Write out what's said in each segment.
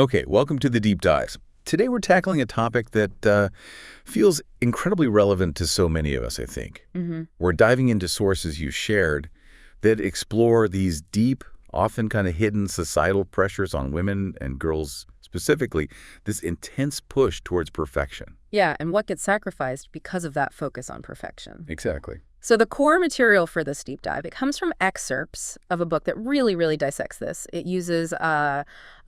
Okay, welcome to the Deep Dives. Today we're tackling a topic that feels incredibly relevant to so many of us, I think. We're diving into sources you shared that explore these deep, often kind of hidden societal pressures on women and girls specifically, this intense push towards perfection. Yeah, and what gets sacrificed because of that focus on perfection. Exactly. So the core material for this deep dive, it comes from excerpts of a book that really dissects this. It uses a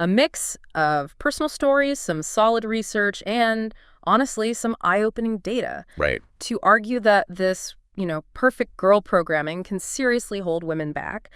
mix of personal stories, some solid research, and honestly, some eye-opening data. Right. To argue that this, perfect girl programming can seriously hold women back.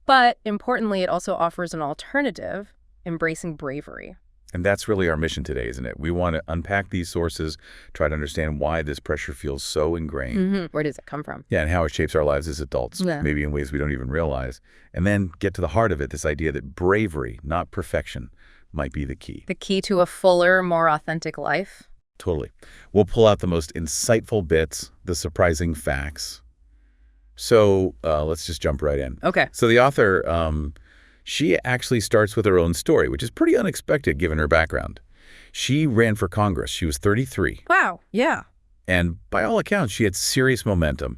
But importantly, it also offers an alternative, embracing bravery. And that's really our mission today, isn't it? We want to unpack these sources, try to understand why this pressure feels so ingrained. Where does it come from? Yeah, and how it shapes our lives as adults, Yeah. maybe in ways we don't even realize. And then get to the heart of it, this idea that bravery, not perfection, might be the key. The key to a fuller, more authentic life? Totally. We'll pull out the most insightful bits, the surprising facts. So let's just jump right in. Okay. So the author, she actually starts with her own story, which is pretty unexpected given her background. She ran for Congress. She was 33. Wow. Yeah. And by all accounts, she had serious momentum,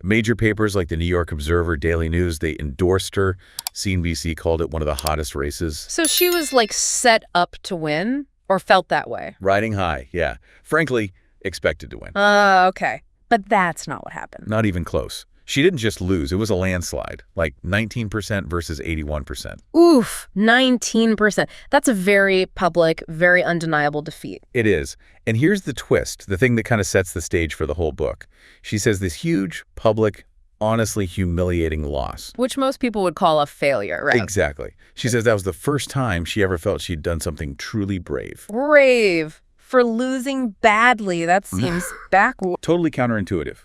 Major papers like the New York Observer, Daily News, they endorsed her. CNBC called it one of the hottest races. So she was set up to win or felt that way? Riding high, yeah. Frankly, expected to win. Okay. But that's not what happened. Not even close. She didn't just lose. It was a landslide, like 19% versus 81%. Oof, 19%. That's a very public, very undeniable defeat. It is. And here's the twist, the thing that kind of sets the stage for the whole book. She says this huge, public, honestly humiliating loss. Which most people would call a failure, right? Exactly. She says that was the first time she ever felt she'd done something truly brave. Brave for losing badly. That seems backward. Totally counterintuitive.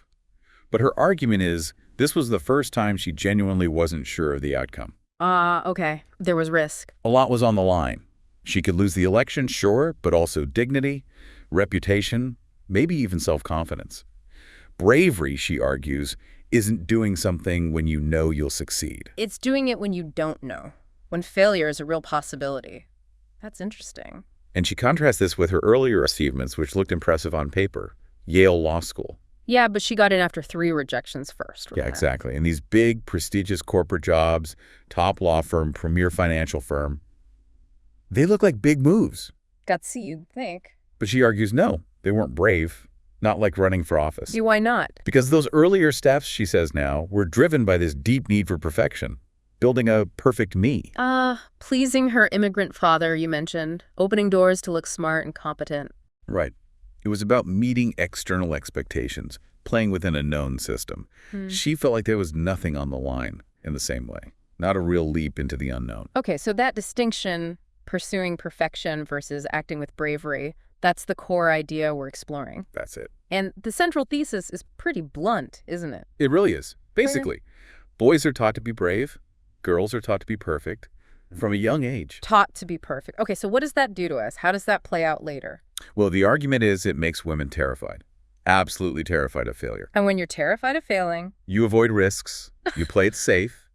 But her argument is this was the first time she genuinely wasn't sure of the outcome. Okay. There was risk. A lot was on the line. She could lose the election, sure, but also dignity, reputation, maybe even self-confidence. Bravery, she argues, isn't doing something when you know you'll succeed. It's doing it when you don't know, when failure is a real possibility. That's interesting. And she contrasts this with her earlier achievements, which looked impressive on paper. Yale Law School. Yeah, but she got in after 3 rejections first. Yeah, exactly. And these big, prestigious corporate jobs, top law firm, premier financial firm, they look like big moves. Gutsy, you'd think. But she argues, no, they weren't brave. Not like running for office. See, why not? Because those earlier steps, she says now, were driven by this deep need for perfection. Building a perfect me. Pleasing her immigrant father, you mentioned. Opening doors to look smart and competent. Right. It was about meeting external expectations, playing within a known system. She felt like there was nothing on the line in the same way. Not a real leap into the unknown. Okay, so that distinction, pursuing perfection versus acting with bravery, that's the core idea we're exploring. That's it. And the central thesis is pretty blunt, isn't it? It really is. Basically, boys are taught to be brave. Girls are taught to be perfect from a young age. Taught to be perfect. Okay, so what does that do to us? How does that play out later? Well, the argument is it makes women terrified. Absolutely terrified of failure. And when you're terrified of failing... You avoid risks. You play it safe.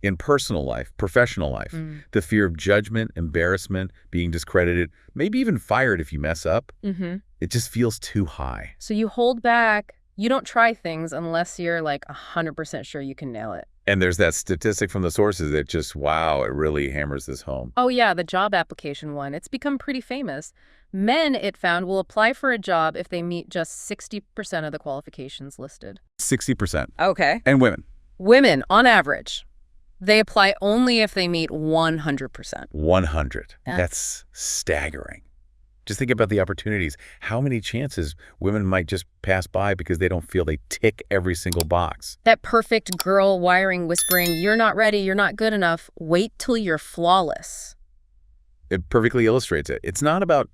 In personal life, professional life, the fear of judgment, embarrassment, being discredited, maybe even fired if you mess up, it just feels too high. So you hold back. You don't try things unless you're 100% sure you can nail it. And there's that statistic from the sources that just, wow, it really hammers this home. Oh, yeah, the job application one. It's become pretty famous. Men, it found, will apply for a job if they meet just 60% of the qualifications listed. 60%. Okay. And women. Women, on average, they apply only if they meet 100%. 100. That's staggering. Just think about the opportunities. How many chances women might just pass by because they don't feel they tick every single box? That perfect girl wiring whispering, you're not ready, you're not good enough. Wait till you're flawless. It perfectly illustrates it. It's not about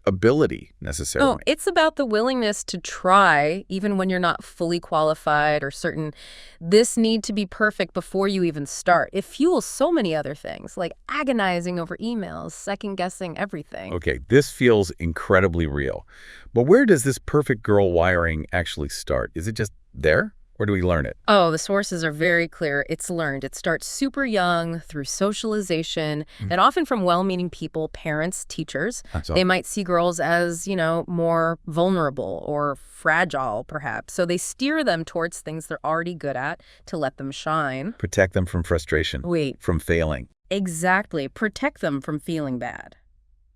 ability necessarily. No, it's about the willingness to try even when you're not fully qualified or certain. This need to be perfect before you even start. It fuels so many other things, like agonizing over emails, second-guessing everything. Okay, this feels incredibly real. But where does this perfect girl wiring actually start? Is it just there? Or do we learn it? Oh, the sources are very clear. It's learned. It starts super young through socialization and often from well-meaning people, parents, teachers. So They might see girls as, more vulnerable or fragile, perhaps. So they steer them towards things they're already good at to let them shine. protect them from frustration, Wait, from failing. exactly. Protect them from feeling bad.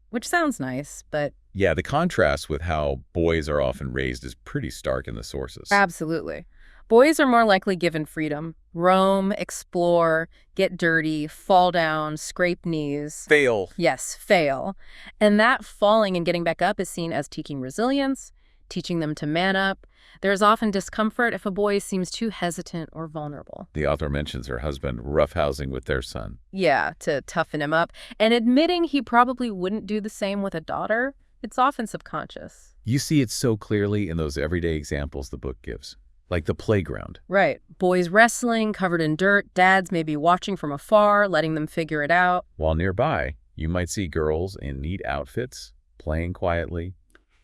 Which sounds nice, but Yeah, the contrast with how boys are often raised is pretty stark in the sources. absolutely. Boys are more likely given freedom. Roam, explore, get dirty, fall down, scrape knees. Fail. Yes, fail. And that falling and getting back up is seen as teaching resilience, teaching them to man up. There's often discomfort if a boy seems too hesitant or vulnerable. The author mentions her husband roughhousing with their son. Yeah, to toughen him up. And admitting he probably wouldn't do the same with a daughter, it's often subconscious. You see it so clearly in those everyday examples the book gives, like the playground. Right. Boys wrestling, covered in dirt, dads maybe watching from afar, letting them figure it out. While nearby, you might see girls in neat outfits, playing quietly,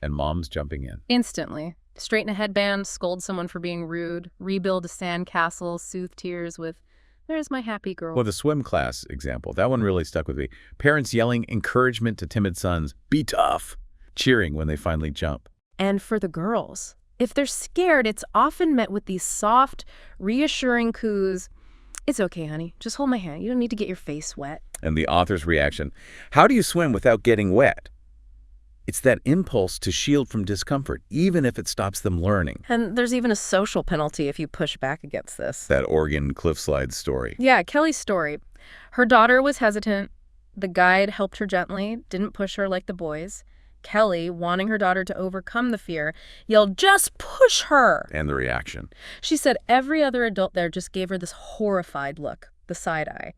and moms jumping in. Instantly. Straighten a headband, scold someone for being rude, rebuild a sandcastle, soothe tears with, "There's my happy girl." Well, the swim class example, that one really stuck with me. Parents yelling encouragement to timid sons, "Be tough," cheering when they finally jump. And for the girls, if they're scared, it's often met with these soft, reassuring coos. "It's okay, honey. Just hold my hand. You don't need to get your face wet." And the author's reaction, how do you swim without getting wet? It's that impulse to shield from discomfort, even if it stops them learning. And there's even a social penalty if you push back against this. That Oregon cliffslide story. Yeah, Kelly's story. Her daughter was hesitant. The guide helped her gently, didn't push her like the boys. Kelly, wanting her daughter to overcome the fear, yelled, "Just push her!" And the reaction. She said every other adult there just gave her this horrified look, the side eye.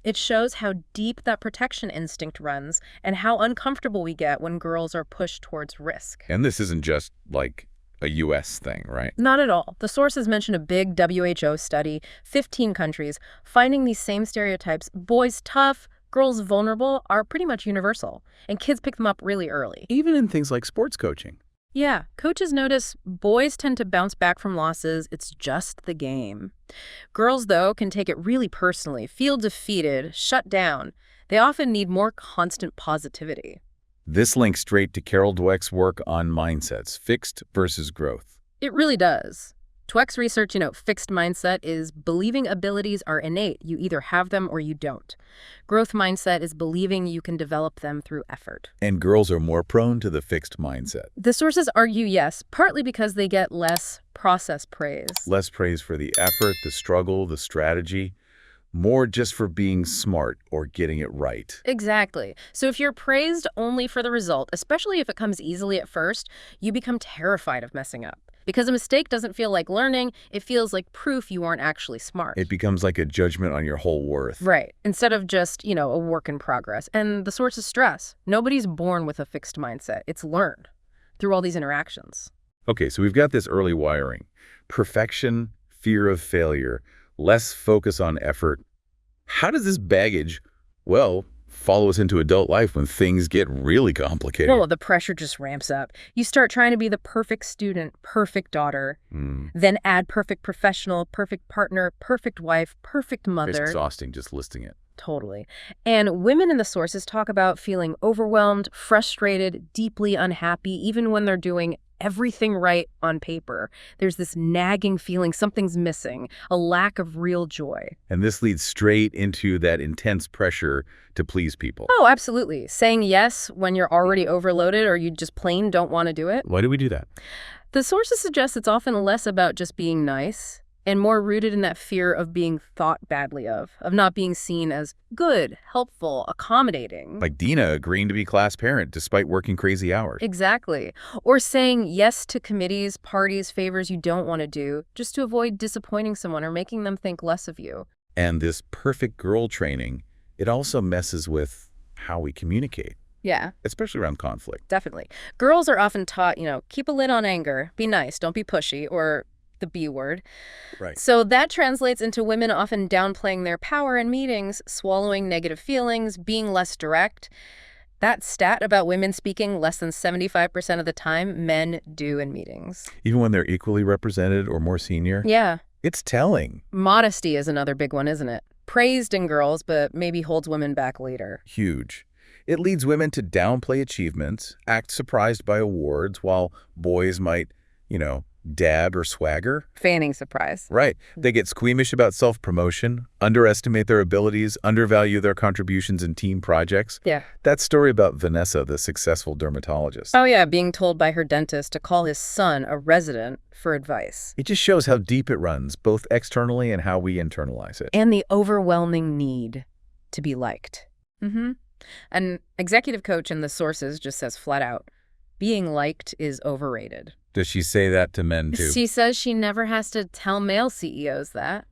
It shows how deep that protection instinct runs and how uncomfortable we get when girls are pushed towards risk. And this isn't just like a U.S. thing, right? Not at all. The sources mention a big WHO study, 15 countries, finding these same stereotypes, boys tough, girls vulnerable, are pretty much universal, and kids pick them up really early. Even in things like sports coaching. Yeah, coaches notice boys tend to bounce back from losses. It's just the game. Girls, though, can take it really personally, feel defeated, shut down. They often need more constant positivity. This links straight to Carol Dweck's work on mindsets, fixed versus growth. It really does. Dweck's research, fixed mindset is believing abilities are innate. You either have them or you don't. Growth mindset is believing you can develop them through effort. And girls are more prone to the fixed mindset. The sources argue yes, partly because they get less process praise. Less praise for the effort, the struggle, the strategy. More just for being smart or getting it right. Exactly. So if you're praised only for the result, especially if it comes easily at first, you become terrified of messing up. Because a mistake doesn't feel like learning, it feels like proof you aren't actually smart. It becomes like a judgment on your whole worth. Right. Instead of just, a work in progress. And the source is stress. Nobody's born with a fixed mindset. It's learned through all these interactions. Okay, so we've got this early wiring. Perfection, fear of failure, less focus on effort. How does this baggage, follow us into adult life when things get really complicated? Well, the pressure just ramps up. You start trying to be the perfect student, perfect daughter, then add perfect professional, perfect partner, perfect wife, perfect mother. It's exhausting just listing it. Totally. And women in the sources talk about feeling overwhelmed, frustrated, deeply unhappy, even when they're doing everything right on paper. There's this nagging feeling something's missing, a lack of real joy. And this leads straight into that intense pressure to please people. Oh, absolutely. Saying yes when you're already overloaded or you just plain don't want to do it. Why do we do that? The sources suggest it's often less about just being nice and more rooted in that fear of being thought badly of not being seen as good, helpful, accommodating. Like Dina agreeing to be class parent despite working crazy hours. Exactly. Or saying yes to committees, parties, favors you don't want to do, just to avoid disappointing someone or making them think less of you. And this perfect girl training, it also messes with how we communicate. Yeah. Especially around conflict. Definitely. Girls are often taught, keep a lid on anger, be nice, don't be pushy, or the B word. Right. So that translates into women often downplaying their power in meetings, swallowing negative feelings, being less direct. That stat about women speaking less than 75% of the time men do in meetings. Even when they're equally represented or more senior? Yeah. It's telling. Modesty is another big one, isn't it? Praised in girls, but maybe holds women back later. Huge. It leads women to downplay achievements, act surprised by awards, while boys might, dab or swagger. Feigning surprise. Right. They get squeamish about self-promotion, underestimate their abilities, undervalue their contributions in team projects. Yeah. That story about Vanessa, the successful dermatologist. Oh yeah, being told by her dentist to call his son a resident for advice. It just shows how deep it runs, both externally and how we internalize it. And the overwhelming need to be liked. An executive coach in the sources just says flat out, being liked is overrated. Does she say that to men, too? She says she never has to tell male CEOs that.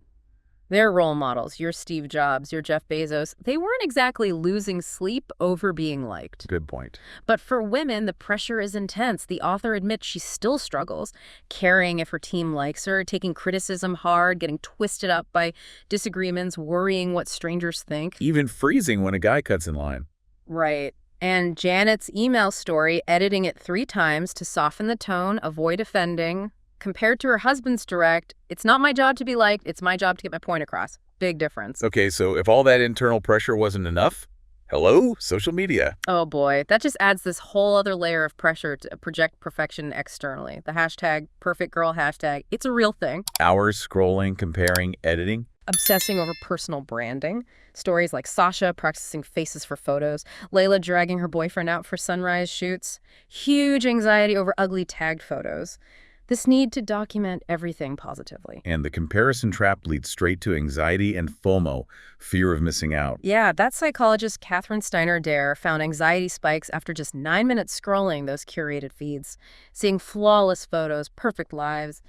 They're role models. You're Steve Jobs, you're Jeff Bezos. They weren't exactly losing sleep over being liked. Good point. But for women, the pressure is intense. The author admits she still struggles, caring if her team likes her, taking criticism hard, getting twisted up by disagreements, worrying what strangers think. Even freezing when a guy cuts in line. Right. And Janet's email story, editing it 3 times to soften the tone, avoid offending. Compared to her husband's direct, it's not my job to be liked, it's my job to get my point across. Big difference. Okay, so if all that internal pressure wasn't enough, hello, social media. Oh boy, that just adds this whole other layer of pressure to project perfection externally. The hashtag perfect girl hashtag, it's a real thing. Hours scrolling, comparing, editing. Obsessing over personal branding. Stories like Sasha practicing faces for photos, Layla dragging her boyfriend out for sunrise shoots. Huge anxiety over ugly tagged photos. This need to document everything positively. And the comparison trap leads straight to anxiety and FOMO, fear of missing out. Yeah, that psychologist Catherine Steiner-Dare found anxiety spikes after just 9 minutes scrolling those curated feeds, seeing flawless photos, perfect lives.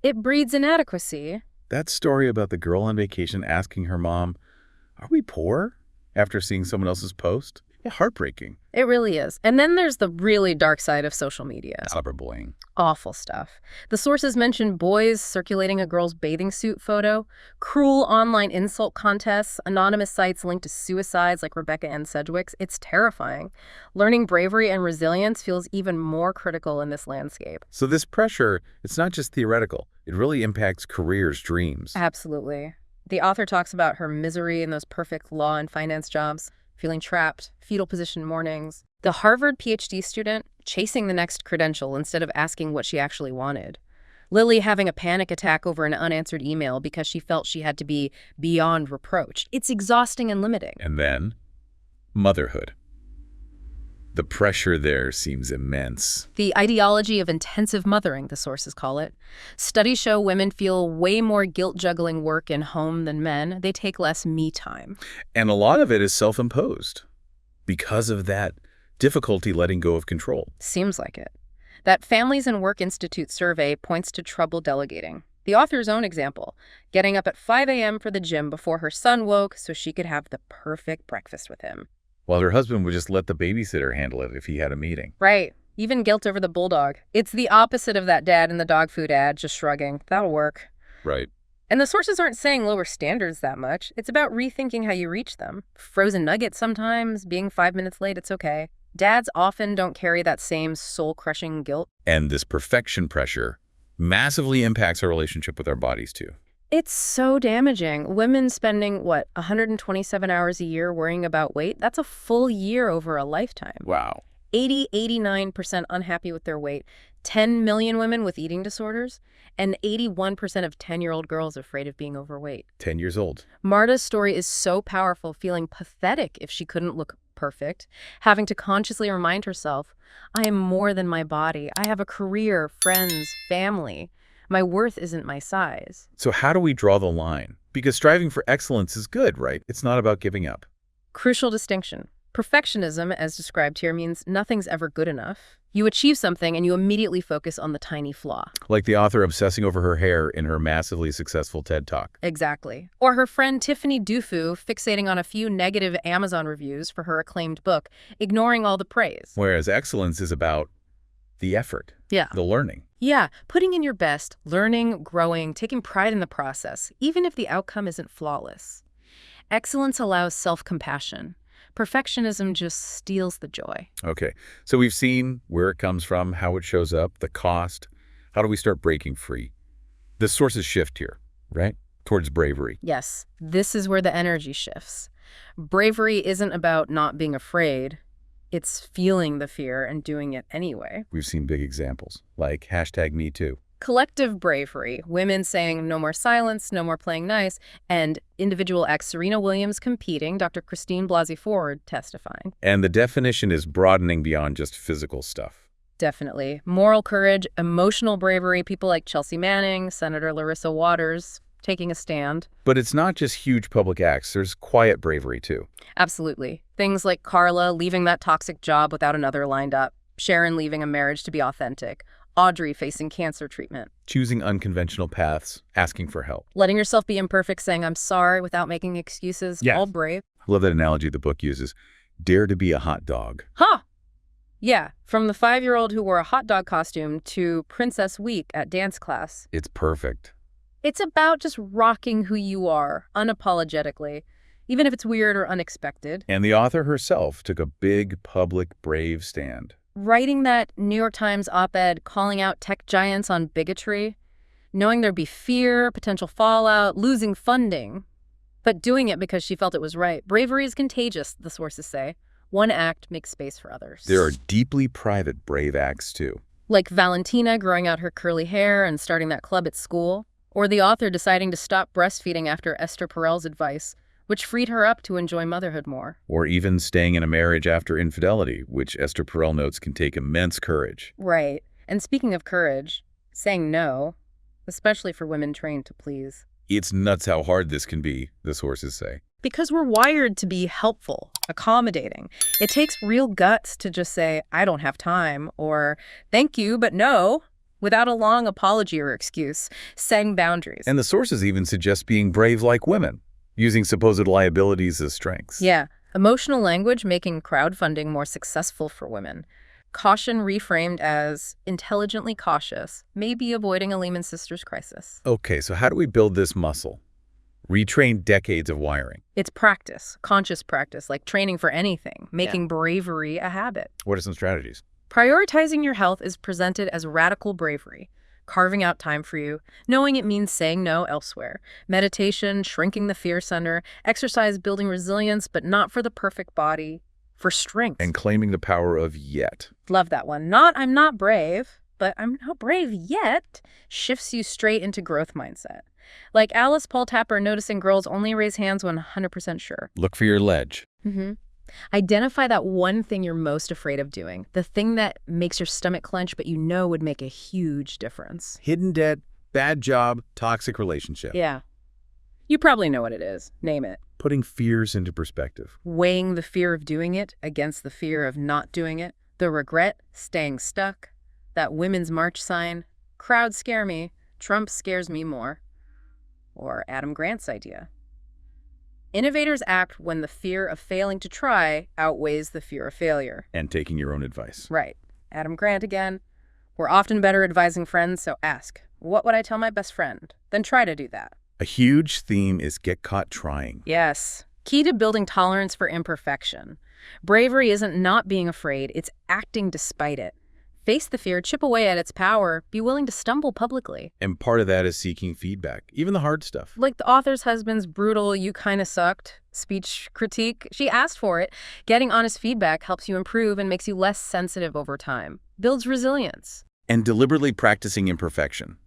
It breeds inadequacy. That story about the girl on vacation asking her mom, "Are we poor?" after seeing someone else's post. Yeah, heartbreaking. It really is. And then there's the really dark side of social media. Cyberbullying. Awful stuff. The sources mention boys circulating a girl's bathing suit photo, cruel online insult contests, anonymous sites linked to suicides like Rebecca Ann Sedgwick's. It's terrifying. Learning bravery and resilience feels even more critical in this landscape. So this pressure, it's not just theoretical. It really impacts careers, dreams. Absolutely. The author talks about her misery in those perfect law and finance jobs, feeling trapped, fetal position mornings. The Harvard PhD student chasing the next credential instead of asking what she actually wanted. Lily having a panic attack over an unanswered email because she felt she had to be beyond reproach. It's exhausting and limiting. And then, motherhood. The pressure there seems immense. The ideology of intensive mothering, the sources call it. Studies show women feel way more guilt-juggling work in home than men. They take less me time. And a lot of it is self-imposed because of that difficulty letting go of control. Seems like it. That Families and Work Institute survey points to trouble delegating. The author's own example, getting up at 5 a.m. for the gym before her son woke so she could have the perfect breakfast with him. While her husband would just let the babysitter handle it if he had a meeting. Right. Even guilt over the bulldog. It's the opposite of that dad in the dog food ad, just shrugging. That'll work. Right. And the sources aren't saying lower standards that much. It's about rethinking how you reach them. Frozen nuggets sometimes, being 5 minutes late, it's okay. Dads often don't carry that same soul-crushing guilt. And this perfection pressure massively impacts our relationship with our bodies, too. It's so damaging. Women spending, 127 hours a year worrying about weight? That's a full year over a lifetime. Wow. 89% unhappy with their weight. 10 million women with eating disorders. And 81% of 10-year-old girls afraid of being overweight. 10 years old. Marta's story is so powerful, feeling pathetic if she couldn't look perfect, having to consciously remind herself, I am more than my body. I have a career, friends, family. My worth isn't my size. So how do we draw the line? Because striving for excellence is good, right? It's not about giving up. Crucial distinction. Perfectionism, as described here, means nothing's ever good enough. You achieve something and you immediately focus on the tiny flaw. Like the author obsessing over her hair in her massively successful TED Talk. Exactly. Or her friend Tiffany Dufu fixating on a few negative Amazon reviews for her acclaimed book, ignoring all the praise. Whereas excellence is about the effort. Yeah. The learning. Yeah, putting in your best, learning, growing, taking pride in the process, even if the outcome isn't flawless. Excellence allows self-compassion. Perfectionism just steals the joy. Okay, so we've seen where it comes from, how it shows up, the cost. How do we start breaking free? The sources shift here. right? Towards bravery. Yes, this is where the energy shifts. Bravery isn't about not being afraid. It's feeling the fear and doing it anyway. We've seen big examples, like #MeToo. Collective bravery, women saying no more silence, no more playing nice, and individual acts, Serena Williams competing, Dr. Christine Blasey Ford testifying. And the definition is broadening beyond just physical stuff. Definitely. Moral courage, emotional bravery, people like Chelsea Manning, Senator Larissa Waters taking a stand. But it's not just huge public acts. There's quiet bravery, too. Absolutely. Things like Carla leaving that toxic job without another lined up, Sharon leaving a marriage to be authentic, Audrey facing cancer treatment. Choosing unconventional paths, asking for help. Letting yourself be imperfect, saying I'm sorry without making excuses, Yes. all brave. I love that analogy the book uses. Dare to be a hot dog. Huh! Yeah, from the 5-year-old who wore a hot dog costume to Princess Week at dance class. It's perfect. It's about just rocking who you are, unapologetically, even if it's weird or unexpected. And the author herself took a big, public, brave stand. Writing that New York Times op-ed calling out tech giants on bigotry, knowing there'd be fear, potential fallout, losing funding, but doing it because she felt it was right. Bravery is contagious, the sources say. One act makes space for others. There are deeply private, brave acts, too. Like Valentina growing out her curly hair and starting that club at school, or the author deciding to stop breastfeeding after Esther Perel's advice, which freed her up to enjoy motherhood more. Or even staying in a marriage after infidelity, which Esther Perel notes can take immense courage. Right. And speaking of courage, saying no, especially for women trained to please. It's nuts how hard this can be, the sources say. Because we're wired to be helpful, accommodating. It takes real guts to just say, I don't have time, or thank you, but no, without a long apology or excuse, setting boundaries. And the sources even suggest being brave like women, using supposed liabilities as strengths. Yeah, emotional language making crowdfunding more successful for women. Caution reframed as intelligently cautious, maybe avoiding a Lehman Sisters crisis. Okay, so how do we build this muscle? Retrain decades of wiring. It's practice, conscious practice, like training for anything, making bravery a habit. What are some strategies? Prioritizing your health is presented as radical bravery. Carving out time for you, knowing it means saying no elsewhere. Meditation, shrinking the fear center, exercise building resilience, but not for the perfect body, for strength. And claiming the power of yet. Love that one. Not I'm not brave, but I'm not brave yet shifts you straight into growth mindset. Like Alice Paul Tapper noticing girls only raise hands when 100% sure. Look for your ledge. Identify that one thing you're most afraid of doing, the thing that makes your stomach clench but you know would make a huge difference. Hidden debt, bad job, toxic relationship. Yeah. You probably know what it is. Name it. Putting fears into perspective. Weighing the fear of doing it against the fear of not doing it. The regret, staying stuck. That Women's March sign. Crowds scare me. Trump scares me more. Or Adam Grant's idea. Innovators act when the fear of failing to try outweighs the fear of failure. And taking your own advice. Right. Adam Grant again. We're often better advising friends, so ask, what would I tell my best friend? Then try to do that. A huge theme is get caught trying. Yes. Key to building tolerance for imperfection. Bravery isn't not being afraid, it's acting despite it. Face the fear, chip away at its power, be willing to stumble publicly. And part of that is seeking feedback, even the hard stuff. Like the author's husband's brutal, you kinda sucked speech critique. She asked for it. Getting honest feedback helps you improve and makes you less sensitive over time. Builds resilience. And deliberately practicing imperfection.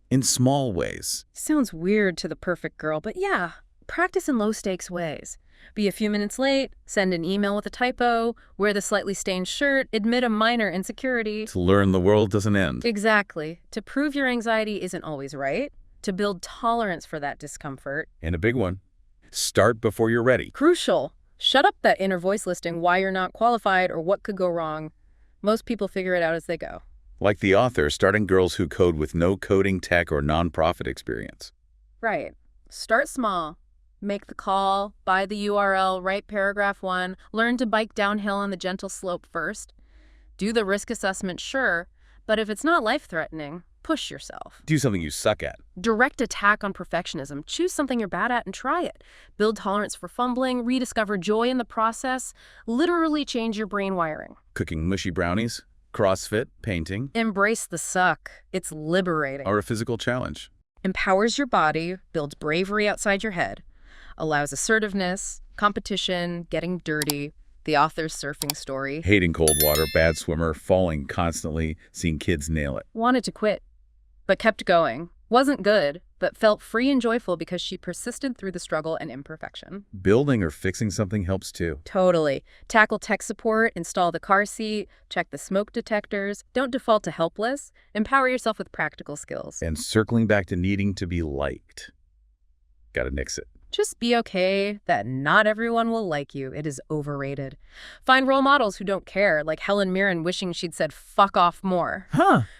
In small ways. Sounds weird to the perfect girl, but yeah, practice in low-stakes ways. Be a few minutes late, send an email with a typo, wear the slightly stained shirt, admit a minor insecurity. To learn the world doesn't end. Exactly. To prove your anxiety isn't always right. To build tolerance for that discomfort. And a big one. Start before you're ready. Crucial. Shut up that inner voice listing why you're not qualified or what could go wrong. Most people figure it out as they go. Like the author, starting girls who code with no coding, tech, or nonprofit experience. Right. Start small. Make the call, buy the URL, write paragraph 1, learn to bike downhill on the gentle slope first. Do the risk assessment, sure, but if it's not life-threatening, push yourself. Do something you suck at. Direct attack on perfectionism. Choose something you're bad at and try it. Build tolerance for fumbling, rediscover joy in the process, literally change your brain wiring. Cooking mushy brownies, CrossFit, painting, Embrace the suck. It's liberating. or a physical challenge. Empowers your body, builds bravery outside your head, allows assertiveness, competition, getting dirty, the author's surfing story. Hating cold water, bad swimmer, falling constantly, seeing kids nail it. Wanted to quit, but kept going. Wasn't good, but felt free and joyful because she persisted through the struggle and imperfection. Building or fixing something helps too. Totally. Tackle tech support, install the car seat, check the smoke detectors. Don't default to helpless. Empower yourself with practical skills. And circling back to needing to be liked. Gotta nix it. Just be okay that not everyone will like you. It is overrated. Find role models who don't care, like Helen Mirren wishing she'd said fuck off more.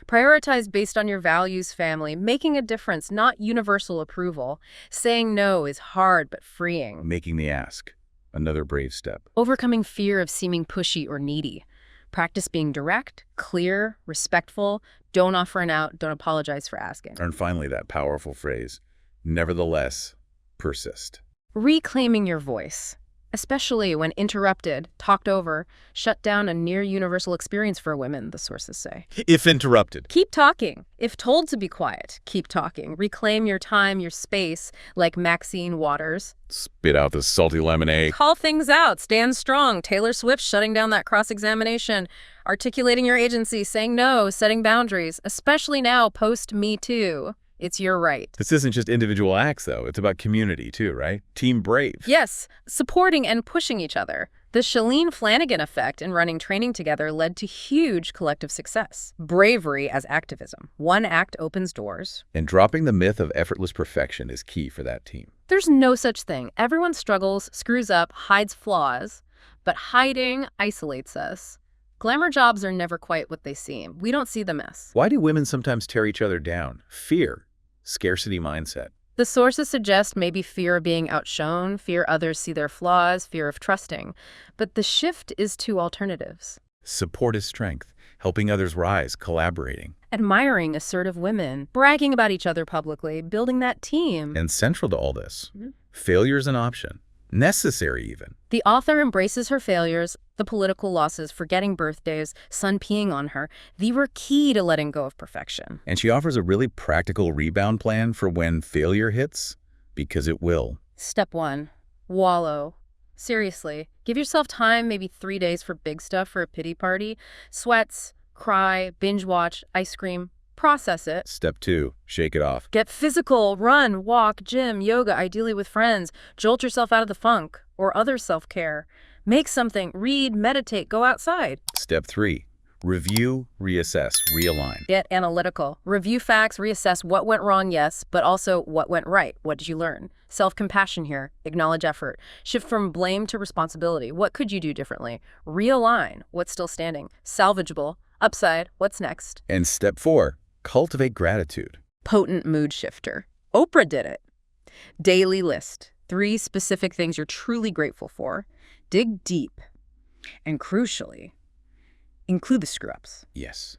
Prioritize based on your values, family, making a difference, not universal approval. Saying no is hard but freeing. Making the ask. Another brave step. Overcoming fear of seeming pushy or needy. Practice being direct, clear, respectful. Don't offer an out. Don't apologize for asking. And finally, that powerful phrase, nevertheless, persist. Reclaiming your voice, especially when interrupted, talked over, shut down a near universal experience for women, the sources say. If interrupted. Keep talking. If told to be quiet, keep talking. Reclaim your time, your space, like Maxine Waters. Spit out the salty lemonade. Call things out. Stand strong. Taylor Swift shutting down that cross-examination. Articulating your agency, saying no, setting boundaries, especially now post-Me Too. It's your right. This isn't just individual acts, though. It's about community, too, right? Team brave. Yes, supporting and pushing each other. The Shalene Flanagan effect in running training together led to huge collective success. Bravery as activism. One act opens doors. And dropping the myth of effortless perfection is key for that team. There's no such thing. Everyone struggles, screws up, hides flaws, but hiding isolates us. Glamour jobs are never quite what they seem. We don't see the mess. Why do women sometimes tear each other down? Fear. Scarcity mindset. The sources suggest maybe fear of being outshone, fear others see their flaws, fear of trusting. But the shift is to alternatives. Support is strength. Helping others rise, collaborating. Admiring assertive women, bragging about each other publicly, building that team. And central to all this, failure is an option. Necessary even. The author embraces her failures, the political losses, forgetting birthdays, son peeing on her. They were key to letting go of perfection. And she offers a really practical rebound plan for when failure hits, because it will. Step 1. Wallow. Seriously, give yourself time, maybe 3 days for big stuff for a pity party. Sweats, cry, binge watch, ice cream. Process it. Step 2. Shake it off. Get physical, run, walk, gym, yoga, ideally with friends. Jolt yourself out of the funk or other self-care. Make something, read, meditate, go outside. Step 3. Review, reassess, realign. Get analytical. Review facts, reassess what went wrong, yes, but also what went right. What did you learn? Self-compassion here. Acknowledge effort. Shift from blame to responsibility. What could you do differently? Realign. What's still standing? Salvageable. Upside. What's next? And step 4. Cultivate gratitude. Potent mood shifter. Oprah did it. Daily list. 3 specific things you're truly grateful for. Dig deep. And crucially, include the screw-ups. Yes.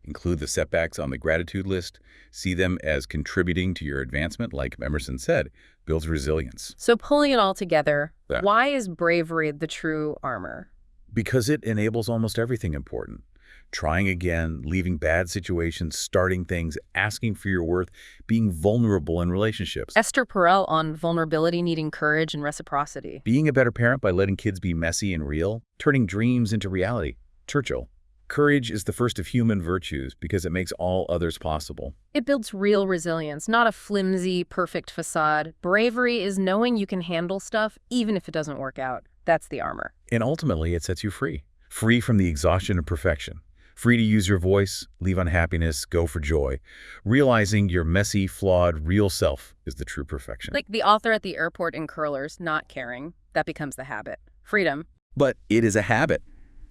Include the setbacks on the gratitude list. See them as contributing to your advancement, like Emerson said, builds resilience. So pulling it all together, why is bravery the true armor? Because it enables almost everything important. Trying again, leaving bad situations, starting things, asking for your worth, being vulnerable in relationships. Esther Perel on vulnerability needing courage and reciprocity. Being a better parent by letting kids be messy and real, turning dreams into reality. Churchill. Courage is the first of human virtues because it makes all others possible. It builds real resilience, not a flimsy, perfect facade. Bravery is knowing you can handle stuff even if it doesn't work out. That's the armor. And ultimately, it sets you free. Free from the exhaustion of perfection. Free to use your voice, leave unhappiness, go for joy. Realizing your messy, flawed, real self is the true perfection. Like the author at the airport in Curlers, not caring. That becomes the habit. Freedom. But it is a habit,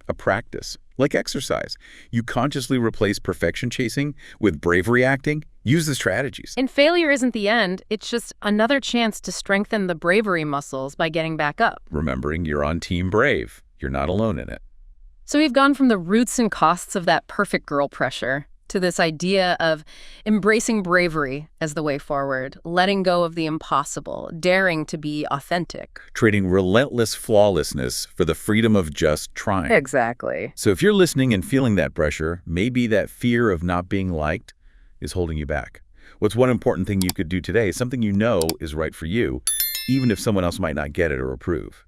a practice. Like exercise. You consciously replace perfection chasing with bravery acting. Use the strategies. And failure isn't the end. It's just another chance to strengthen the bravery muscles by getting back up. Remembering you're on Team Brave. You're not alone in it. So we've gone from the roots and costs of that perfect girl pressure to this idea of embracing bravery as the way forward, letting go of the impossible, daring to be authentic. Trading relentless flawlessness for the freedom of just trying. Exactly. So if you're listening and feeling that pressure, maybe that fear of not being liked is holding you back. What's one important thing you could do today, something you know is right for you, even if someone else might not get it or approve?